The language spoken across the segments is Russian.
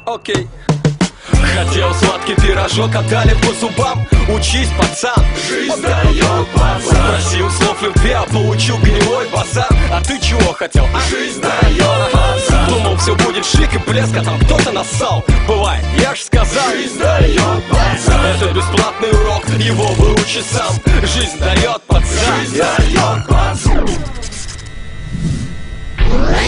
Окей. Хотел сладкий пирожок, отдали по зубам. Учись, пацан, жизнь дает базар. Просил слов любви, а получил гнилой базар. А ты чего хотел? Жизнь дает базар. Думал, все будет шик и блеск, а там кто-то нассал. Бывает, я ж сказал, жизнь дает базар. Это бесплатный урок, его выучи сам. Жизнь дает пацан. Жизнь дает базар.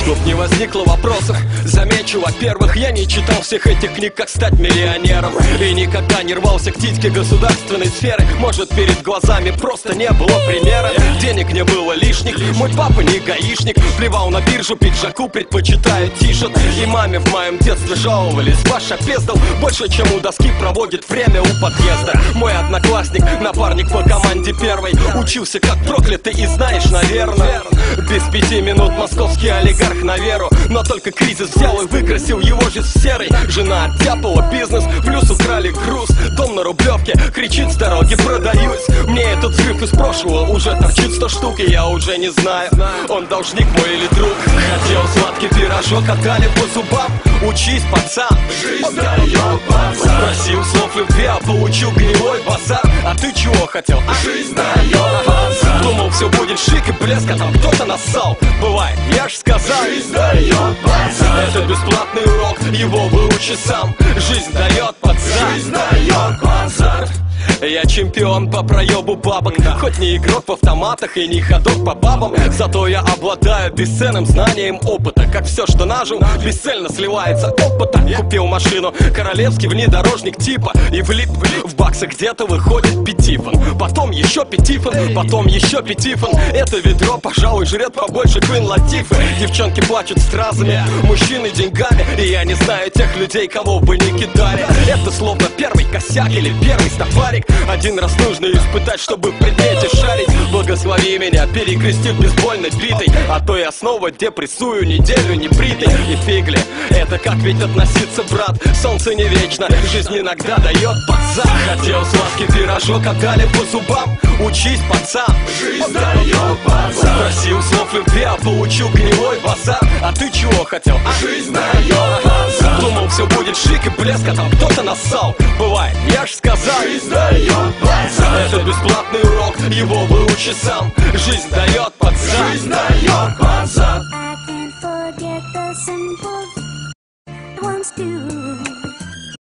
Чтоб не возникло вопросов, замечу, во-первых, я не читал всех этих книг, как стать миллионером. И никогда не рвался к титьке государственной сферы. Может, перед глазами просто не было примера. Денег не было лишних, мой папа не гаишник. Плевал на биржу, пиджаку предпочитая тишет. И маме в моем детстве жаловались: Паша пездал больше, чем у доски проводит время у подъезда. Мой одноклассник, напарник по команде первой, учился как проклятый и знаешь, наверное, без 5 минут московский олигарх на веру. Но только кризис взял и выкрасил его жизнь в серый. Жена оттяпала бизнес, плюс украли груз. Дом на Рублевке, кричит с дороги: продаюсь. Мне этот взрыв из прошлого уже торчит 100 штук, и я уже не знаю, он должник мой или друг. Хотел сладкий пирожок, отдали по зубам. Учись, пацан, жизнь дает базар. Просил слов любви, а получил гнилой базар. А ты чего хотел? Жизнь дает базар. Думал, все будет шик и блеск, а там кто-то нассал. Бывает, я ж сказал, жизнь дает базар. Это бесплатный урок, его выучи сам. Жизнь дает пацан. Жизнь дает базар. Я чемпион по проебу бабок. Хоть не игрок в автоматах и не ходок по бабам, зато я обладаю бесценным знанием опыта. Как все, что нажил, бесцельно сливается опыта. Купил машину, королевский внедорожник типа, и влип в баксах где-то выходит пятифон. Потом еще пятифон, потом еще пятифон. Это ведро, пожалуй, жрет побольше Квин Латифы. Девчонки плачут стразами, мужчины деньгами. И я не знаю тех людей, кого бы не кидали. Это словно первый косяк или первый стопарик. Один раз нужно испытать, чтобы в предмете шарить. Благослови меня, перекрестив бейсбольной битой, а то я снова депрессую неделю небритый. И фигли, это как ведь относиться, брат? Солнце не вечно, жизнь иногда дает пацан. Хотел сладкий пирожок, отдали по зубам. Учись, пацан, жизнь дает базар. Просил слов любви, а получил гнилой базар. А ты чего хотел? Жизнь дает базар. Думал, все будет шик и блеск, а там кто-то нассал. Бывает, я ж сказал, жизнь дает базар. Это бесплатный урок, его выучи сам. Жизнь дает пацан. Жизнь дает базар. I can't forget the simple ones too.